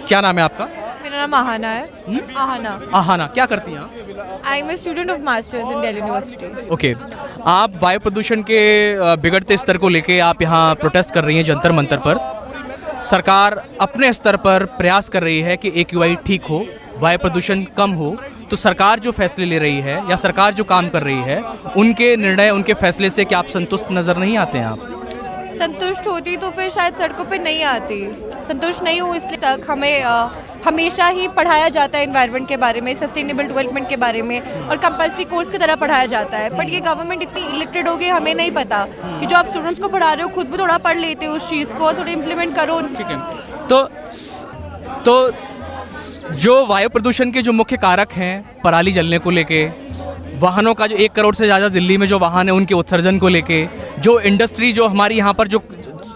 क्या नाम है आपका? मेरा नाम आहाना है। आहाना। आहाना, क्या करती हैं आप? I am a student of masters in Delhi university. Okay, आप वायु प्रदूषण के बिगड़ते स्तर को लेके आप यहाँ प्रोटेस्ट कर रही हैं जंतर मंतर पर। सरकार अपने स्तर पर प्रयास कर रही है कि AQI ठीक हो, वायु प्रदूषण कम हो, तो सरकार जो फैसले ले रही है या सरकार जो काम कर रही है, उनके निर्णय, उनके फैसले से क्या आप संतुष्ट नज़र नहीं आते हैं आप? संतुष्ट होती तो फिर शायद सड़कों पे नहीं आती। संतुष्ट नहीं हूँ, इसलिए तक हमें हमेशा ही पढ़ाया जाता है एनवायरनमेंट के बारे में, सस्टेनेबल डेवलपमेंट के बारे में, और कंपल्सरी कोर्स की तरह पढ़ाया जाता है। बट ये गवर्नमेंट इतनी इलिटरेट हो गई, हमें नहीं पता कि जो आप स्टूडेंट्स को पढ़ा रहे हो खुद भी थोड़ा पढ़ लेते हो उस चीज़ को और थोड़ा इम्प्लीमेंट करो। ठीक है, तो जो वायु प्रदूषण के जो मुख्य कारक हैं, पराली जलने को लेके, वाहनों का जो 1 करोड़ से ज़्यादा दिल्ली में जो वाहन है उनके उत्सर्जन को लेके, जो इंडस्ट्री जो हमारी यहाँ पर जो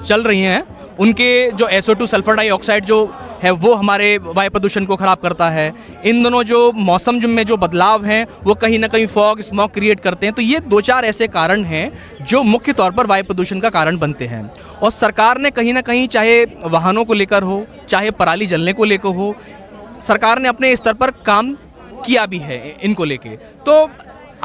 चल रही हैं उनके जो SO2 सल्फर डाइऑक्साइड जो है वो हमारे वायु प्रदूषण को ख़राब करता है। इन दोनों जो मौसम में जो बदलाव हैं वो कहीं ना कहीं फॉग स्मॉग क्रिएट करते हैं। तो ये 2-4 ऐसे कारण हैं जो मुख्य तौर पर वायु प्रदूषण का कारण बनते हैं। और सरकार ने कहीं ना कहीं, चाहे वाहनों को लेकर हो, चाहे पराली जलने को लेकर हो, सरकार ने अपने स्तर पर काम किया भी है इनको लेके। तो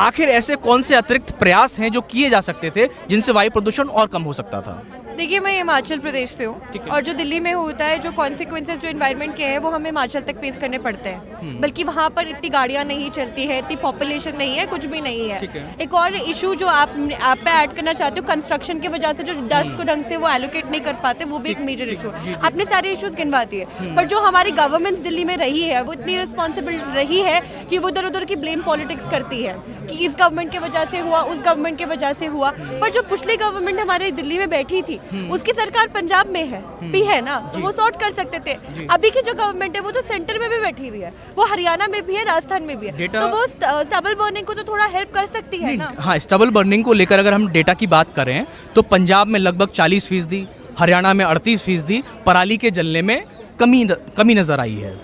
आखिर ऐसे कौन से अतिरिक्त प्रयास हैं जो किए जा सकते थे जिनसे वायु प्रदूषण और कम हो सकता था? देखिए, मैं हिमाचल प्रदेश से हूँ और जो दिल्ली में होता है, जो कॉन्सिक्वेंसेज जो एनवायरनमेंट के हैं वो हमें हिमाचल तक फेस करने पड़ते हैं। बल्कि वहाँ पर इतनी गाड़ियाँ नहीं चलती है, इतनी पॉपुलेशन नहीं है, कुछ भी नहीं है। एक और इशू जो आप पे ऐड करना चाहते हो, कंस्ट्रक्शन की वजह से जो डस्ट को ढंग से वो एलोकेट नहीं कर पाते, वो भी एक मेजर इशू है। आपने सारे इशूज गिनवाती है, पर जो हमारी गवर्नमेंट दिल्ली में रही है वो इतनी रिस्पॉन्सिबल रही है कि वो उधर की ब्लेम पॉलिटिक्स करती है कि इस गवर्नमेंट की वजह से हुआ, उस गवर्नमेंट की वजह से हुआ। पर जो पिछली गवर्नमेंट हमारे दिल्ली में बैठी थी, उसकी सरकार पंजाब में है भी है ना, तो वो सॉर्ट कर सकते थे। अभी की जो गवर्नमेंट है वो तो सेंटर में भी बैठी हुई है, वो हरियाणा में भी है, राजस्थान में भी है, तो वो स्टबल बर्निंग को तो थोड़ा हेल्प कर सकती है ना। हाँ, स्टबल बर्निंग को लेकर अगर हम डेटा की बात करें तो पंजाब में लगभग 40%, हरियाणा में 38% पराली के जलने में कमी नजर आई है।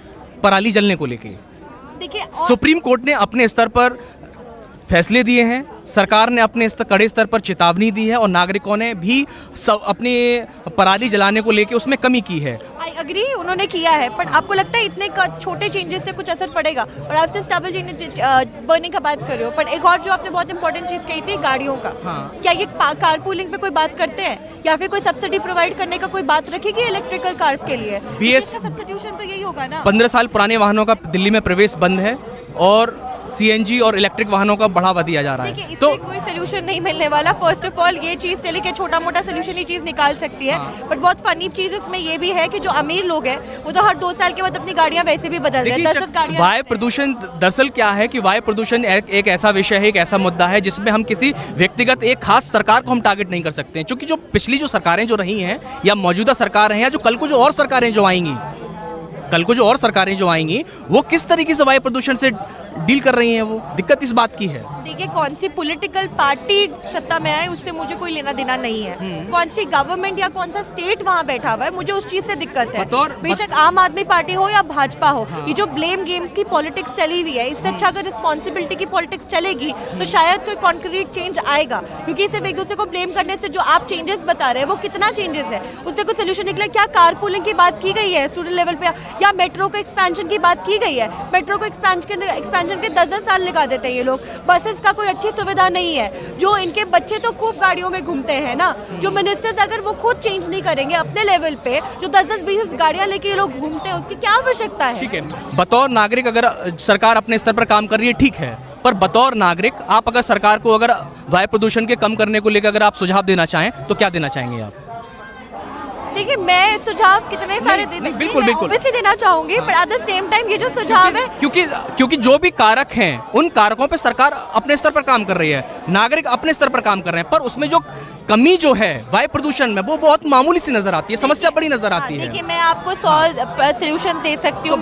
पराली जलने को लेके देखिए, सुप्रीम कोर्ट ने अपने स्तर पर फैसले दिए हैं, सरकार ने अपने कड़े स्तर पर चेतावनी दी है और नागरिकों ने भी अपने पराली जलाने को लेके उसमें कमी की है। आई अग्री, उन्होंने किया है, पर आपको लगता है इतने छोटे चेंजेस से कुछ असर पड़ेगा? और आपसे स्टबल बर्निंग का बात कर रहे हो, पर एक और जो आपने बहुत इंपॉर्टेंट चीज़ कही थी, गाड़ियों का। हाँ। क्या ये कारपूलिंग पे कोई बात करते हैं या फिर कोई सब्सिडी प्रोवाइड करने का कोई बात रखेगी इलेक्ट्रिकल कार्स के लिए? सब्स्टिट्यूशन तो यही होगा ना। 15 साल पुराने वाहनों का दिल्ली में प्रवेश बंद है और CNG और इलेक्ट्रिक वाहनों का बढ़ावा दिया जा रहा है। तो कोई सोल्यूशन नहीं मिलने वाला। फर्स्ट ऑफ ऑल ये चीज चली कि छोटा मोटा सोल्यूशन ये चीज निकाल सकती है, बट बहुत फनी चीज इसमें ये भी है कि जो अमीर लोग हैं वो तो हर 2 साल के बाद अपनी गाड़ियां वैसे भी बदल रहे हैं। 10 गाड़ियां। वायु प्रदूषण दरअसल क्या है कि वायु प्रदूषण एक ऐसा विषय है, एक ऐसा मुद्दा है जिसमें हम किसी व्यक्तिगत एक खास सरकार को हम टारगेट नहीं कर सकते हैं, क्योंकि जो पिछली जो सरकारें जो रही हैं या मौजूदा सरकार हैं या जो कल को जो और सरकारें जो आएंगी, वो किस तरीके से वायु प्रदूषण से डील कर रही हैं, वो दिक्कत इस बात की है। देखिए, कौन सी पॉलिटिकल पार्टी सत्ता में आए उससे मुझे कोई लेना देना नहीं है। कौन सी गवर्नमेंट या कौन सा स्टेट वहाँ बैठा हुआ है, मुझे उस चीज से दिक्कत है। बेशक आम आदमी पार्टी हो या भाजपा हो, ये जो ब्लेम गेम्स की पॉलिटिक्स चली हुई है, इससे अच्छा अगर रिस्पॉन्सिबिलिटी की पॉलिटिक्स चलेगी तो शायद कोई कॉन्क्रीट चेंज आएगा। क्योंकि सिर्फ एक दूसरे को ब्लेम करने से जो आप चेंजेस बता रहे हैं वो कितना चेंजेस है, उससे कोई सोल्यूशन निकला? क्या कारपूलिंग की बात की गई है स्टूडेंट लेवल पे, या मेट्रो को एक्सपेंशन की बात की गई है? मेट्रो को एक्सपेंशन के 10 साल लगा देते हैं ये लोग। बसेस का कोई अच्छी सुविधा नहीं है, जो इनके बच्चे तो खूब गाड़ियों में घूमते हैं ना। जो मिनिस्टर्स अगर वो खुद चेंज नहीं करेंगे अपने लेवल पे, जो 10-20 गाड़ियां लेके ये लोग घूमते हैं, उसकी क्या आवश्यकता है? ठीक है, बतौर नागरिक अगर सरकार अपने स्तर पर काम कर रही है, ठीक है, पर बतौर नागरिक आप अगर सरकार को अगर वायु प्रदूषण के कम करने को लेकर अगर आप सुझाव देना चाहें तो क्या देना चाहेंगे आप? देखिए, मैं सुझाव कितने सारे बिल्कुल देना चाहूंगी, पर एट द सेम टाइम ये जो सुझाव है, क्योंकि जो भी कारक हैं उन कारकों पे सरकार अपने स्तर पर काम कर रही है, नागरिक अपने स्तर पर काम कर रहे हैं, पर उसमें जो कमी जो है वायु प्रदूषण में वो बहुत मामूली सी नजर आती है, समस्या बड़ी नजर आती है। देखिए, मैं आपको 100 सोल्यूशन दे सकती हूँ,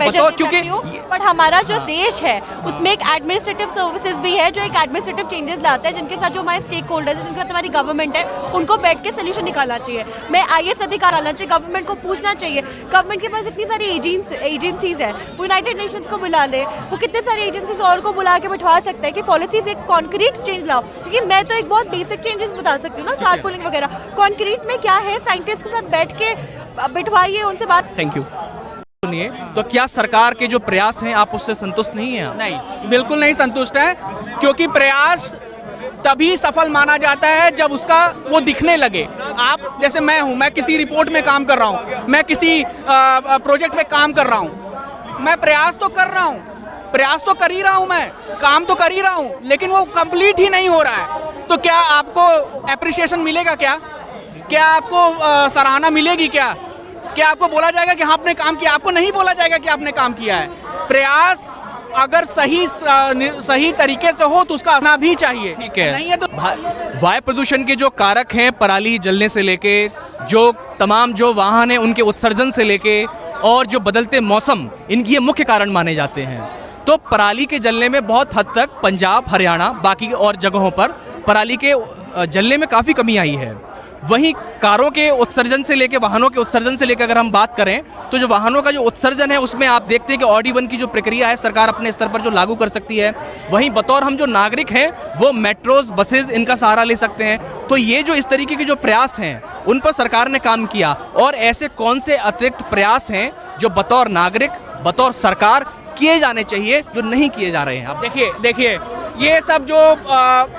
बट हमारा जो देश है उसमें एक एडमिनिस्ट्रेटिव सर्विसेज भी है, जो एक एडमिनिस्ट्रेटिव चेंजेस लाता है, जिनके साथ जो हमारे स्टेक होल्डर्स है, जिनके साथ हमारी गवर्नमेंट है, उनको बैठ के सोल्यूशन निकालना चाहिए। मैं IAS अधिकारी चाहिए, गवर्नमेंट को पूछना चाहिए। गवर्नमेंट के पास इतनी सारी एजेंसीज है, वो यूनाइटेड नेशंस को बुला ले, वो कितने सारी एजेंसीज और को बुला के बैठवा सकता है कि पॉलिसीज एक कॉन्क्रीट चेंज लाओ। क्योंकि मैं तो एक बहुत बेसिक चेंजेस बता सकती हूँ ना, कारपूलिंग वगैरह, कॉन्क्रीट में क्या है, साइंटिस्ट के साथ बैठ के बिठवाइए, उनसे बात। Thank you. सुनिए, तो क्या सरकार के जो प्रयास हैं आप उससे संतुष्ट नहीं हैं? नहीं, बिल्कुल नहीं संतुष्ट है, क्योंकि प्रयास तभी सफल माना जाता है जब उसका वो दिखने लगे। आप जैसे मैं हूँ, मैं किसी रिपोर्ट में काम कर रहा हूँ, मैं किसी प्रोजेक्ट में काम कर रहा हूँ, मैं प्रयास तो कर रहा हूँ, प्रयास तो कर ही रहा हूँ, मैं काम तो कर ही रहा हूँ, लेकिन वो कंप्लीट ही नहीं हो रहा है। तो क्या आपको एप्रिसिएशन मिलेगा? क्या आपको सराहना मिलेगी? क्या आपको बोला जाएगा कि हाँ आपने काम किया? आपको नहीं बोला जाएगा कि आपने काम किया है। प्रयास अगर सही तरीके से हो तो उसका आना भी चाहिए। ठीक है, नहीं है तो वायु प्रदूषण के जो कारक हैं, पराली जलने से लेके जो तमाम जो वाहन हैं उनके उत्सर्जन से लेके और जो बदलते मौसम, इनकी ये मुख्य कारण माने जाते हैं। तो पराली के जलने में बहुत हद तक पंजाब, हरियाणा, बाकी और जगहों पर पराली के जलने में काफ़ी कमी आई है। वहीं कारों के उत्सर्जन से लेके, वाहनों के उत्सर्जन से लेकर अगर हम बात करें तो जो वाहनों का जो उत्सर्जन है उसमें आप देखते हैं कि ऑडी 1 की जो प्रक्रिया है सरकार अपने स्तर पर जो लागू कर सकती है। वहीं बतौर हम जो नागरिक हैं वो मेट्रोज, बसेज इनका सहारा ले सकते हैं। तो ये जो इस तरीके के जो प्रयास हैं उन पर सरकार ने काम किया, और ऐसे कौन से अतिरिक्त प्रयास हैं जो बतौर नागरिक, बतौर सरकार किए जाने चाहिए जो नहीं किए जा रहे हैं? आप देखिए ये सब जो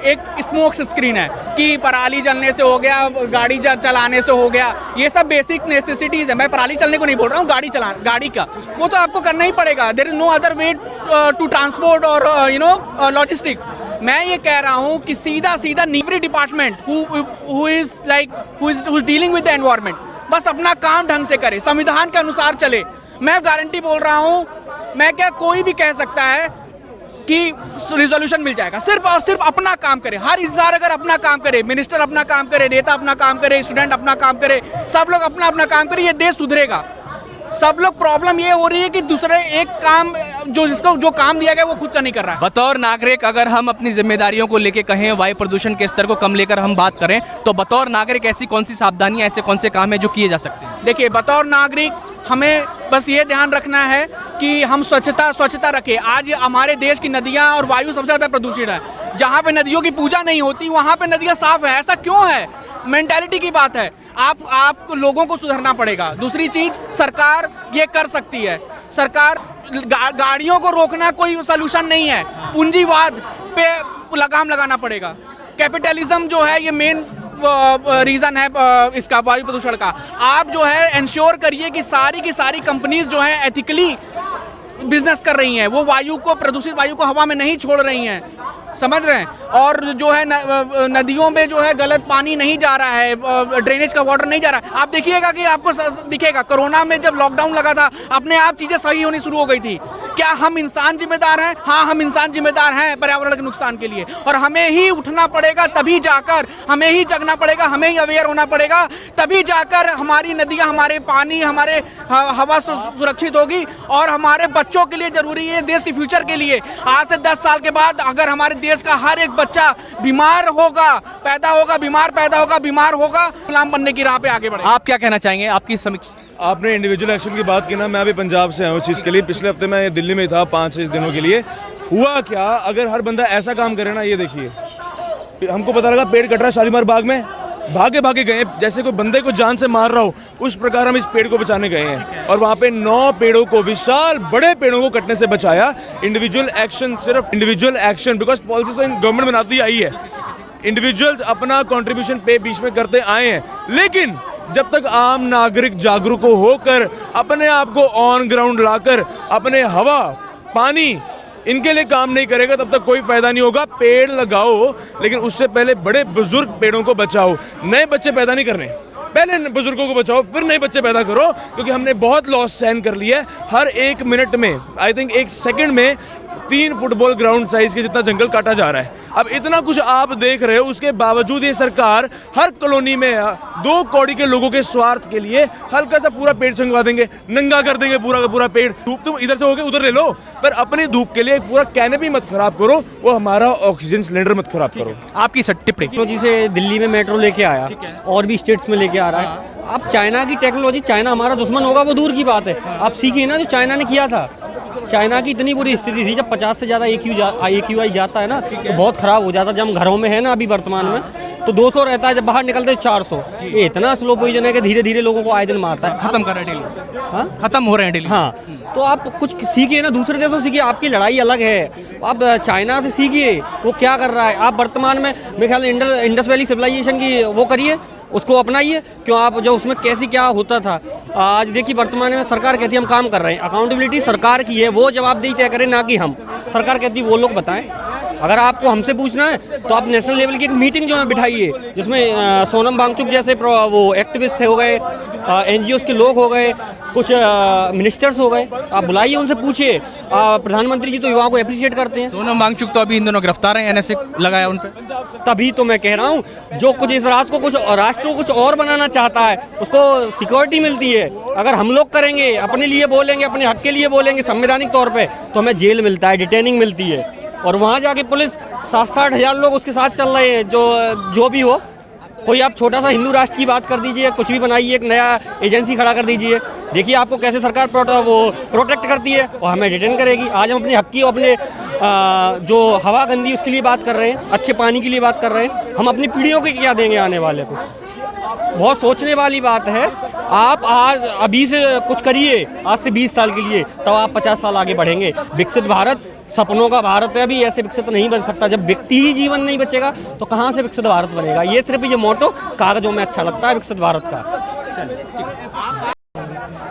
एक स्मोक स्क्रीन है कि पराली जलने से हो गया, गाड़ी चलाने से हो गया, ये सब बेसिक नेसेसिटीज है। मैं पराली चलने को नहीं बोल रहा हूँ, गाड़ी का वो तो आपको करना ही पड़ेगा। There is no other way to transport और लॉजिस्टिक्स। मैं ये कह रहा हूँ कि सीधा every department who is dealing with the environment बस अपना काम ढंग से करे, संविधान के अनुसार चले। मैं गारंटी बोल रहा हूँ, मैं क्या कोई भी कह सकता है कि रिजोल्यूशन मिल जाएगा। सिर्फ और सिर्फ अपना काम करे। हर इंसान अगर अपना काम करे, मिनिस्टर अपना काम करे, नेता अपना काम करे, स्टूडेंट अपना काम करे, सब लोग अपना अपना काम करे, ये देश सुधरेगा। सब लोग प्रॉब्लम ये हो रही है कि दूसरे एक काम जो काम दिया गया वो खुद का नहीं कर रहा है। बतौर नागरिक अगर हम अपनी जिम्मेदारियों को लेके कहें, वायु प्रदूषण के स्तर को कम लेकर हम बात करें, तो बतौर नागरिक ऐसी कौन सी सावधानियां, ऐसे कौन से काम है जो किए जा सकते हैं? देखिए, बतौर नागरिक हमें बस ये ध्यान रखना है कि हम स्वच्छता रखें। आज हमारे देश की नदियां और वायु सबसे ज़्यादा प्रदूषित है। जहाँ पे नदियों की पूजा नहीं होती वहाँ पे नदियां साफ है। ऐसा क्यों है? मेंटालिटी की बात है। आप लोगों को सुधरना पड़ेगा। दूसरी चीज, सरकार ये कर सकती है। सरकार गाड़ियों को रोकना कोई सलूशन नहीं है। पूंजीवाद पे लगाम लगाना पड़ेगा। कैपिटलिज्म जो है ये मेन रीजन है इसका, वायु प्रदूषण का। आप जो है इंश्योर करिए कि सारी की सारी कंपनीज जो है एथिकली बिजनेस कर रही हैं, वो वायु को, प्रदूषित वायु को हवा में नहीं छोड़ रही हैं, समझ रहे हैं। और जो है नदियों में जो है गलत पानी नहीं जा रहा है, ड्रेनेज का वाटर नहीं जा रहा है। आप देखिएगा कि आपको दिखेगा, कोरोना में जब लॉकडाउन लगा था अपने आप चीजें सही होनी शुरू हो गई थी। क्या हम इंसान जिम्मेदार हैं? हाँ, हम इंसान जिम्मेदार हैं पर्यावरण के नुकसान के लिए, और हमें ही उठना पड़ेगा, तभी जाकर हमें ही जगना पड़ेगा, हमें ही अवेयर होना पड़ेगा, तभी जाकर हमारी नदियां, हमारे पानी, हमारे हवा सुरक्षित होगी। और हमारे बच्चों के लिए जरूरी है, देश के फ्यूचर के लिए। आज से 10 साल के बाद अगर हमारे देश का हर एक बच्चा बीमार होगा, गुलाम बनने की राह पे आगे बढ़े। आप क्या कहना चाहेंगे? आपकी समीक्षा। आपने इंडिविजुअल एक्शन की बात की ना, मैं अभी पंजाब से आया हूँ इस चीज़ के लिए। पिछले हफ्ते मैं दिल्ली में था 5-6 दिनों के लिए। हुआ क्या, अगर हर बंदा ऐसा काम करे ना, ये देखिए, हमको पता लगा पेड़ कट रहा है शालीमार बाग में, भागे गए, जैसे कोई बंदे को जान से मार रहा हो, उस प्रकार हम इस पेड़ को बचाने गए हैं। और वहाँ पे 9 पेड़ों को, विशाल बड़े पेड़ों को कटने से बचाया। इंडिविजुअल एक्शन, सिर्फ इंडिविजुअल एक्शन, बिकॉज पॉलिसी तो गवर्नमेंट बनाती आई है, इंडिविजुअल अपना कंट्रीब्यूशन पे बीच में करते आए हैं। लेकिन जब तक आम नागरिक जागरूक होकर अपने आप को ऑन ग्राउंड लाकर अपने हवा, पानी, इनके लिए काम नहीं करेगा, तब तक कोई फायदा नहीं होगा। पेड़ लगाओ, लेकिन उससे पहले बड़े बुजुर्ग पेड़ों को बचाओ। नए बच्चे पैदा नहीं करने, पहले बुजुर्गों को बचाओ, फिर नए बच्चे पैदा करो, क्योंकि हमने बहुत लॉस सहन कर लिया है। हर 1 मिनट में, आई थिंक 1 सेकंड में 3 फुटबॉल ग्राउंड साइज के जितना जंगल काटा जा रहा है। अब इतना कुछ आप देख रहे हो, उसके बावजूद ये सरकार हर कॉलोनी में 2 कौड़ी के लोगों के स्वार्थ के लिए हल्का सा पूरा पेड़ छंगवा देंगे, नंगा कर देंगे पूरा का पूरा पेड़। धूप तुम इधर से होके उधर ले लो, पर अपनी धूप के लिए पूरा कैनपी मत खराब करो, वो हमारा ऑक्सीजन सिलेंडर मत खराब करो। आपकी टिप्पणी। टेक्नोलॉजी से दिल्ली में मेट्रो लेके आया, और भी स्टेट्स में लेके आ रहा है। अब चाइना की टेक्नोलॉजी, चाइना हमारा दुश्मन होगा वो दूर की बात है, आप सीखिए ना जो चाइना ने किया था। चाइना की इतनी बुरी स्थिति थी, जब 50 से ज़्यादा AQI जाता है ना तो बहुत ख़राब हो जाता। जब हम घरों में है ना अभी वर्तमान में, तो 200 रहता है, जब बाहर निकलते हैं 400। ये इतना स्लो पोजीशन है कि धीरे धीरे लोगों को आए दिन मारता है। खत्म कर रहे हैं डेली। हाँ, खत्म हो रहे हैं डेली। हाँ, तो आप कुछ सीखिए ना, दूसरे देशों से सीखिए। आपकी लड़ाई अलग है, आप चाइना से सीखिए वो क्या कर रहा है। आप वर्तमान में मेरे ख्याल इंडस वैली सिविलाइजेशन की वो करिए, उसको अपनाइए। क्यों आप जो उसमें कैसी क्या होता था, आज देखिए वर्तमान में सरकार कहती है हम काम कर रहे हैं। अकाउंटेबिलिटी सरकार की है, वो जवाबदेही तय करें, ना कि हम। सरकार कहती है वो लोग बताएं। अगर आपको हमसे पूछना है तो आप नेशनल लेवल की एक मीटिंग जो है बिठाइए, जिसमें सोनम वांगचुक जैसे वो एक्टिविस्ट हो गए, NGOs के लोग हो गए, कुछ मिनिस्टर्स हो गए, आप बुलाइए, उनसे पूछिए। प्रधानमंत्री जी तो युवाओं को अप्रिशिएट करते हैं। सोनम वांगचुक तो अभी इन दोनों गिरफ्तार हैं, NSA लगाया उन पे। तभी तो मैं कह रहा हूँ, जो कुछ इस रात को कुछ राष्ट्र को कुछ और बनाना चाहता है, उसको सिक्योरिटी मिलती है। अगर हम लोग करेंगे, अपने लिए बोलेंगे, अपने हक के लिए बोलेंगे संवैधानिक तौर पे, तो हमें जेल मिलता है, डिटेनिंग मिलती है। और वहाँ जाके पुलिस 60-60 हज़ार लोग उसके साथ चल रहे हैं, जो भी हो। कोई आप छोटा सा हिंदू राष्ट्र की बात कर दीजिए, कुछ भी बनाइए, एक नया एजेंसी खड़ा कर दीजिए, देखिए आपको कैसे सरकार प्रोटेक्ट करती है और हमें डिटेन करेगी। आज हम अपने हक की, अपने जो हवा गंदी उसके लिए बात कर रहे हैं, अच्छे पानी के लिए बात कर रहे हैं। हम अपनी पीढ़ियों को क्या देंगे आने वाले को? बहुत सोचने वाली बात है। आप आज अभी से कुछ करिए, आज से 20 साल के लिए, तब आप 50 साल आगे बढ़ेंगे। विकसित भारत सपनों का भारत है, अभी ऐसे विकसित नहीं बन सकता। जब व्यक्ति ही जीवन नहीं बचेगा तो कहाँ से विकसित भारत बनेगा? ये सिर्फ ये मोटो कागजों में अच्छा लगता है विकसित भारत का।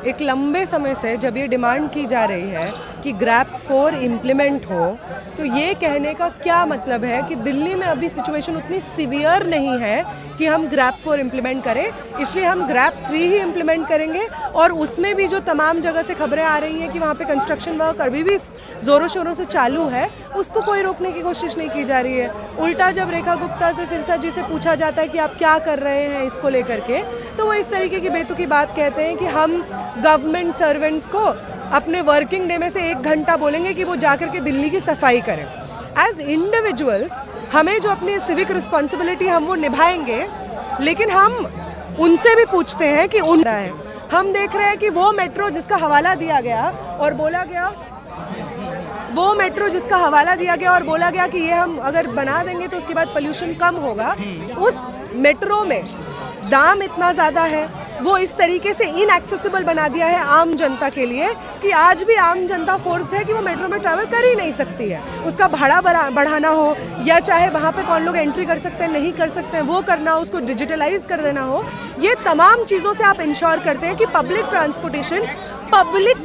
एक लंबे समय से जब ये डिमांड की जा रही है कि ग्रैप 4 इम्प्लीमेंट हो, तो ये कहने का क्या मतलब है कि दिल्ली में अभी सिचुएशन उतनी सीवियर नहीं है कि हम ग्रैप 4 इम्प्लीमेंट करें, इसलिए हम ग्रैप 3 ही इम्प्लीमेंट करेंगे। और उसमें भी जो तमाम जगह से खबरें आ रही हैं कि वहाँ पे कंस्ट्रक्शन वर्क अभी भी ज़ोरों शोरों से चालू है, उसको कोई रोकने की कोशिश नहीं की जा रही है। उल्टा जब रेखा गुप्ता से, सिरसा जी से पूछा जाता है कि आप क्या कर रहे हैं इसको लेकर के, तो वो इस तरीके की बेतुकी बात कहते हैं कि हम गवर्नमेंट सर्वेंट्स को अपने वर्किंग डे में से 1 घंटा बोलेंगे कि वो जाकर के दिल्ली की सफाई करें। एज इंडिविजुअल्स हमें जो अपनी सिविक रिस्पॉन्सिबिलिटी हम वो निभाएंगे, लेकिन हम उनसे भी पूछते हैं कि हम देख रहे हैं कि वो मेट्रो जिसका हवाला दिया गया और बोला गया कि ये हम अगर बना देंगे तो उसके बाद पोल्यूशन कम होगा, उस मेट्रो में दाम इतना ज़्यादा है, वो इस तरीके से इनएक्सेसिबल बना दिया है आम जनता के लिए कि आज भी आम जनता फोर्स है कि वो मेट्रो में ट्रैवल कर ही नहीं सकती है। उसका भाड़ा बढ़ाना हो या चाहे वहाँ पे कौन लोग एंट्री कर सकते हैं नहीं कर सकते हैं वो करना हो, उसको डिजिटलाइज कर देना हो, ये तमाम चीज़ों से आप इंश्योर करते हैं कि पब्लिक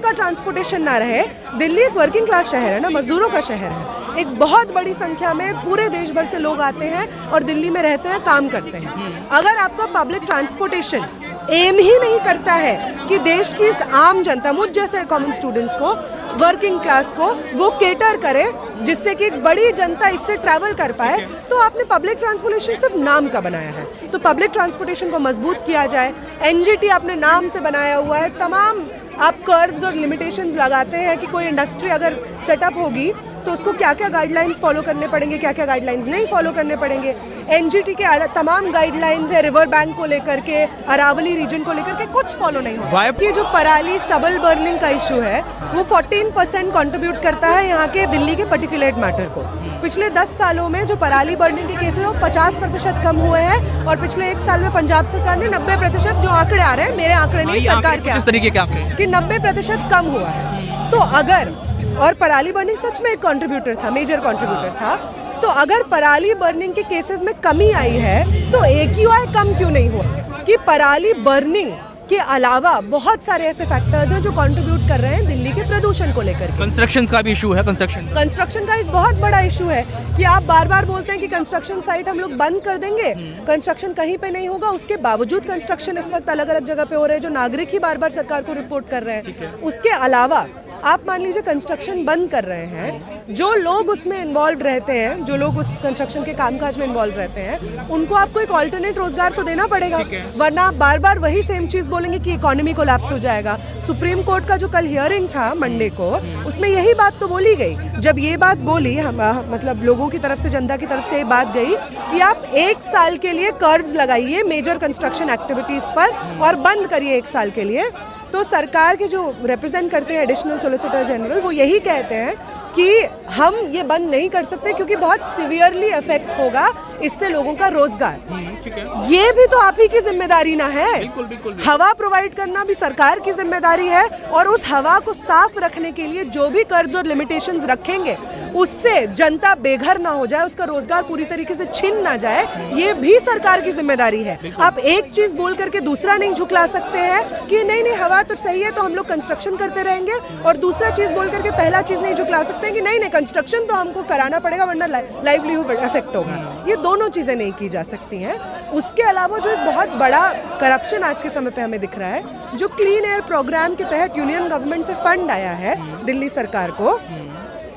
का ट्रांसपोर्टेशन ना रहे। दिल्ली एक वर्किंग क्लास शहर है ना, मजदूरों का शहर है। एक बहुत बड़ी संख्या में पूरे देश भर से लोग आते हैं और दिल्ली में रहते हैं, काम करते हैं। अगर आपका पब्लिक ट्रांसपोर्टेशन एम ही नहीं करता है कि देश की इस आम जनता, मुझ जैसे कॉमन स्टूडेंट्स को, वर्किंग क्लास को वो केटर करे जिससे कि एक बड़ी जनता इससे ट्रैवल कर पाए, तो आपने पब्लिक ट्रांसपोर्टेशन सिर्फ नाम का बनाया है। तो पब्लिक ट्रांसपोर्टेशन को मजबूत किया जाए। NGT आपने नाम से बनाया हुआ है, तमाम आप कर्व्स और लिमिटेशंस लगाते हैं कि कोई इंडस्ट्री अगर सेटअप होगी तो उसको क्या क्या गाइडलाइंस फॉलो करने पड़ेंगे, क्या क्या गाइडलाइंस नहीं फॉलो करने पड़ेंगे। NGT के तमाम गाइडलाइंस है रिवर बैंक को लेकर के, अरावली रीजन को लेकर के, कुछ फॉलो नहीं हुआ। ये जो पराली स्टबल बर्निंग का इशू है वो 14% कंट्रीब्यूट करता है यहाँ के दिल्ली के पर्टिकुलेट मैटर को। पिछले 10 सालों में जो पराली बर्निंग के केसेस हैं वो 50% कम हुए हैं और पिछले 1 साल में पंजाब सरकार ने 90%, जो आंकड़े आ रहे हैं, मेरे आंकड़े नहीं, सरकार के तरीके के आंकड़े, कि 90% कम हुआ है। तो अगर, और पराली बर्निंग सच में एक कंट्रीब्यूटर था, मेजर कंट्रीब्यूटर था, तो अगर पराली बर्निंग के केसेस में कमी आई है तो AQI कम क्यों नहीं हुआ? कि पराली बर्निंग के अलावा बहुत सारे ऐसे फैक्टर्स हैं जो कंट्रीब्यूट कर रहे हैं दिल्ली के प्रदूषण को लेकर। कंस्ट्रक्शन का भी इशू है। कंस्ट्रक्शन का एक बहुत बड़ा इशू है कि आप बार बार बोलते हैं कि कंस्ट्रक्शन साइट हम लोग बंद कर देंगे, कंस्ट्रक्शन कहीं पे नहीं होगा, उसके बावजूद कंस्ट्रक्शन इस वक्त अलग अलग जगह पे हो रहे हैं, जो नागरिक ही बार बार सरकार को रिपोर्ट कर रहे हैं। उसके अलावा आप मान लीजिए कंस्ट्रक्शन बंद कर रहे हैं, जो लोग उसमें इन्वॉल्व रहते हैं, जो लोग उस कंस्ट्रक्शन के कामकाज में इन्वॉल्व रहते हैं, उनको आपको एक ऑल्टरनेट रोजगार तो देना पड़ेगा, वरना आप बार बार वही सेम चीज बोलेंगे कि इकोनॉमी कोलैप्स हो जाएगा। सुप्रीम कोर्ट का जो कल हियरिंग था मंडे को, उसमें यही बात तो बोली गई। जब ये बात बोली, मतलब लोगों की तरफ से, जनता की तरफ से ये बात गई कि आप 1 साल के लिए कर्व्स लगाइए मेजर कंस्ट्रक्शन एक्टिविटीज पर और बंद करिए 1 साल के लिए। तो सरकार के जो रिप्रेजेंट करते हैं एडिशनल सॉलिसिटर जनरल, वो यही कहते हैं कि हम ये बंद नहीं कर सकते क्योंकि बहुत सिवियरली इफेक्ट होगा इससे लोगों का रोजगार। ठीक है, ये भी तो आप ही की जिम्मेदारी ना है। बिल्कुल, बिल्कुल, बिल्कुल। हवा प्रोवाइड करना भी सरकार की जिम्मेदारी है और उस हवा को साफ रखने के लिए जो भी कर्ज और लिमिटेशंस रखेंगे उससे जनता बेघर ना हो जाए, उसका रोजगार पूरी तरीके से छिन ना जाए, ये भी सरकार की जिम्मेदारी है। आप एक चीज बोल करके दूसरा नहीं झुकला सकते हैं कि नहीं नहीं हवा तो सही है तो हम लोग कंस्ट्रक्शन करते रहेंगे, और दूसरा चीज बोल करके पहला चीज नहीं झुकला सकते हैं कि नहीं नहीं कंस्ट्रक्शन तो हमको कराना पड़ेगा वरना लाइवलीहुड इफेक्ट होगा। ये दोनों चीजें नहीं की जा सकती हैं। उसके अलावा जो एक बहुत बड़ा करप्शन आज के समय पे हमें दिख रहा है, जो क्लीन एयर प्रोग्राम के तहत यूनियन गवर्नमेंट से फंड आया है दिल्ली सरकार को,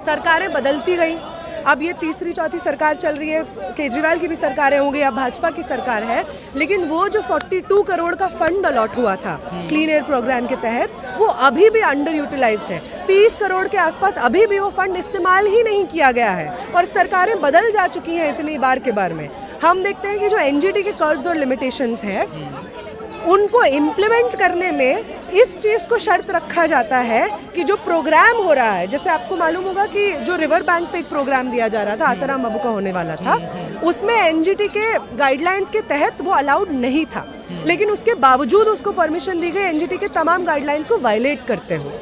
सरकारें बदलती गई, अब ये तीसरी चौथी सरकार चल रही है, केजरीवाल की भी सरकारें होंगी, अब भाजपा की सरकार है, लेकिन वो जो 42 करोड़ का फंड अलॉट हुआ था क्लीन एयर प्रोग्राम के तहत, वो अभी भी अंडर यूटिलाइज्ड है। 30 करोड़ के आसपास अभी भी वो फंड इस्तेमाल ही नहीं किया गया है, और सरकारें बदल जा चुकी हैं इतनी बार के बार में। हम देखते हैं कि जो एनजीटी के कर्ज और लिमिटेशंस है उनको इम्प्लीमेंट करने में इस चीज़ को शर्त रखा जाता है कि जो प्रोग्राम हो रहा है, जैसे आपको मालूम होगा कि जो रिवर बैंक पे एक प्रोग्राम दिया जा रहा था, आसाराम बाबू का होने वाला था, उसमें एनजीटी के गाइडलाइंस के तहत वो अलाउड नहीं था, लेकिन उसके बावजूद उसको परमिशन दी गई एनजीटी के तमाम गाइडलाइंस को वायलेट करते हुए।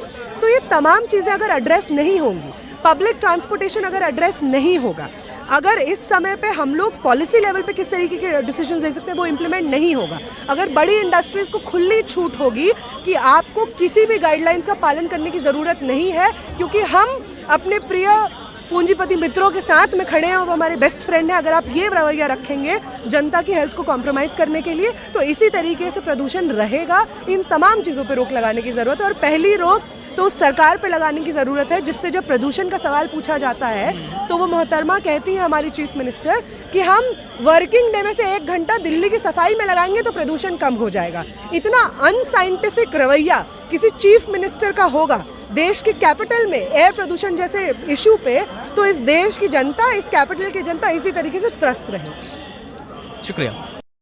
तो ये तमाम चीज़ें अगर एड्रेस नहीं होंगी, पब्लिक ट्रांसपोर्टेशन अगर एड्रेस नहीं होगा, अगर इस समय पे हम लोग पॉलिसी लेवल पे किस तरीके के डिसीजंस ले सकते हैं वो इम्प्लीमेंट नहीं होगा, अगर बड़ी इंडस्ट्रीज को खुली छूट होगी कि आपको किसी भी गाइडलाइंस का पालन करने की ज़रूरत नहीं है क्योंकि हम अपने प्रिय पूंजीपति मित्रों के साथ में खड़े हैं, वो हमारे बेस्ट फ्रेंड हैं, अगर आप ये रवैया रखेंगे जनता की हेल्थ को कॉम्प्रोमाइज़ करने के लिए, तो इसी तरीके से प्रदूषण रहेगा। इन तमाम चीज़ों पे रोक लगाने की ज़रूरत है, और पहली रोक तो उस सरकार पे लगाने की ज़रूरत है जिससे जब प्रदूषण का सवाल पूछा जाता है तो वो मोहतरमा कहती है हमारी चीफ मिनिस्टर कि हम वर्किंग डे में से 1 घंटा दिल्ली की सफाई में लगाएंगे तो प्रदूषण कम हो जाएगा। इतना अनसाइंटिफिक रवैया किसी चीफ मिनिस्टर का होगा देश की कैपिटल में एयर प्रदूषण जैसे इशू पे, तो इस देश की जनता, इस कैपिटल की जनता इसी तरीके से त्रस्त रहेगी। शुक्रिया।